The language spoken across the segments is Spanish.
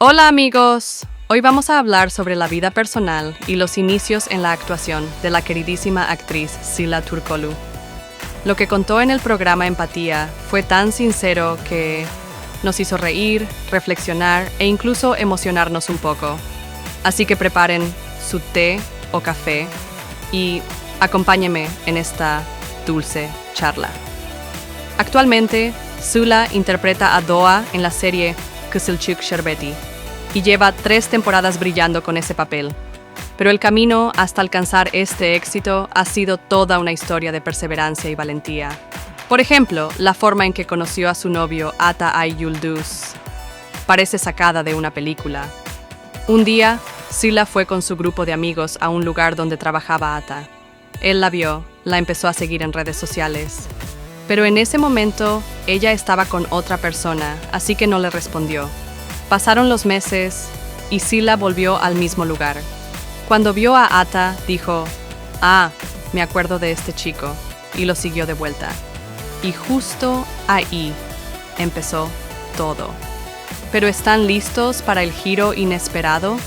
Hola amigos, hoy vamos a hablar sobre la vida personal y los inicios en la actuación de la queridísima actriz Sila Turkoglu. Lo que contó en el programa Empatía fue tan sincero que nos hizo reír, reflexionar e incluso emocionarnos un poco. Así que preparen su té o café y acompáñenme en esta dulce charla. Actualmente, Sula interpreta a Doğa en la serie Kızılcık Şerbeti y lleva 3 temporadas brillando con ese papel. Pero el camino hasta alcanzar este éxito ha sido toda una historia de perseverancia y valentía. Por ejemplo, la forma en que conoció a su novio Ata Ay Yıldız parece sacada de una película. Un día, Sila fue con su grupo de amigos a un lugar donde trabajaba Ata. Él la vio, la empezó a seguir en redes sociales. Pero en ese momento, ella estaba con otra persona, así que no le respondió. Pasaron los meses y Sila volvió al mismo lugar. Cuando vio a Ata, dijo, me acuerdo de este chico, y lo siguió de vuelta. Y justo ahí empezó todo. ¿Pero están listos para el giro inesperado?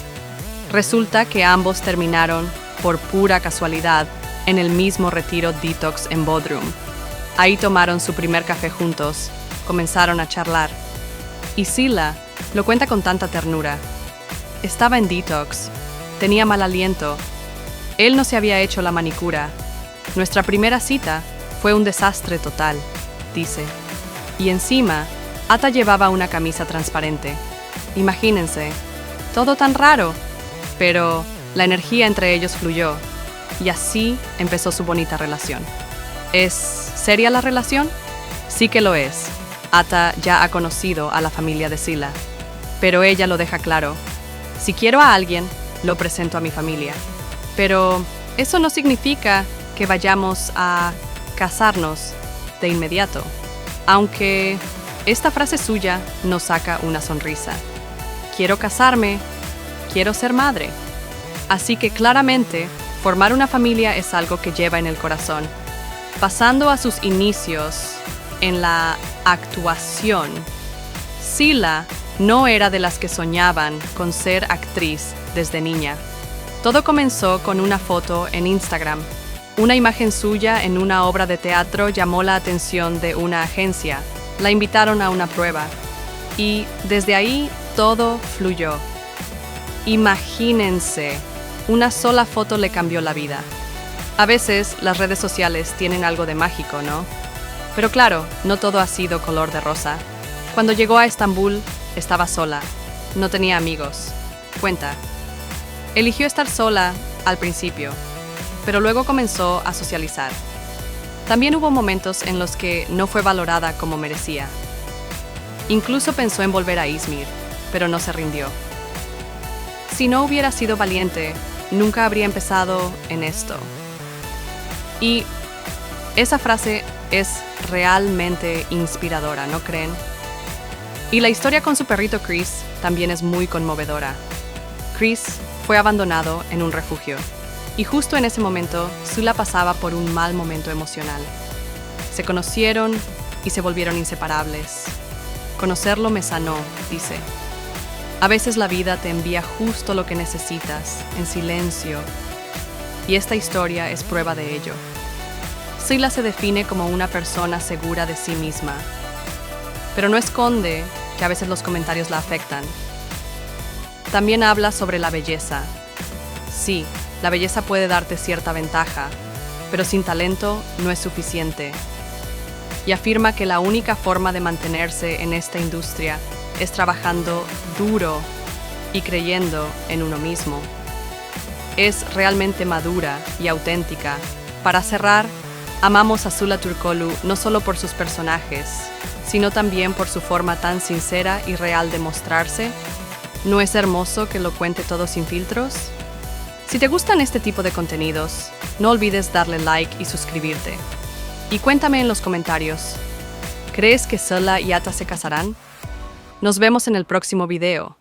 Resulta que ambos terminaron, por pura casualidad, en el mismo retiro detox en Bodrum. Ahí tomaron su primer café juntos, comenzaron a charlar. Y Sila lo cuenta con tanta ternura. Estaba en detox, tenía mal aliento. Él no se había hecho la manicura. Nuestra primera cita fue un desastre total, dice. Y encima, Ata llevaba una camisa transparente. Imagínense, todo tan raro. Pero la energía entre ellos fluyó. Y así empezó su bonita relación. ¿Es seria la relación? Sí que lo es. Ata ya ha conocido a la familia de Sila. Pero ella lo deja claro. Si quiero a alguien, lo presento a mi familia. Pero eso no significa que vayamos a casarnos de inmediato. Aunque esta frase suya nos saca una sonrisa. Quiero casarme, quiero ser madre. Así que claramente, formar una familia es algo que lleva en el corazón. Pasando a sus inicios en la actuación, Sila no era de las que soñaban con ser actriz desde niña. Todo comenzó con una foto en Instagram. Una imagen suya en una obra de teatro llamó la atención de una agencia. La invitaron a una prueba. Y desde ahí todo fluyó. Imagínense, una sola foto le cambió la vida. A veces las redes sociales tienen algo de mágico, ¿no? Pero claro, no todo ha sido color de rosa. Cuando llegó a Estambul, estaba sola. No tenía amigos. Cuenta. Eligió estar sola al principio, pero luego comenzó a socializar. También hubo momentos en los que no fue valorada como merecía. Incluso pensó en volver a Izmir, pero no se rindió. Si no hubiera sido valiente, nunca habría empezado en esto. Y esa frase es realmente inspiradora, ¿no creen? Y la historia con su perrito Chris también es muy conmovedora. Chris fue abandonado en un refugio. Y justo en ese momento, Sula pasaba por un mal momento emocional. Se conocieron y se volvieron inseparables. Conocerlo me sanó, dice. A veces la vida te envía justo lo que necesitas, en silencio. Y esta historia es prueba de ello. Sila se define como una persona segura de sí misma, pero no esconde que a veces los comentarios la afectan. También habla sobre la belleza. Sí, la belleza puede darte cierta ventaja, pero sin talento no es suficiente. Y afirma que la única forma de mantenerse en esta industria es trabajando duro y creyendo en uno mismo. Es realmente madura y auténtica. Para cerrar, amamos a Sila Turkoglu no solo por sus personajes, sino también por su forma tan sincera y real de mostrarse. ¿No es hermoso que lo cuente todo sin filtros? Si te gustan este tipo de contenidos, no olvides darle like y suscribirte. Y cuéntame en los comentarios, ¿crees que Sila y Ata se casarán? Nos vemos en el próximo video.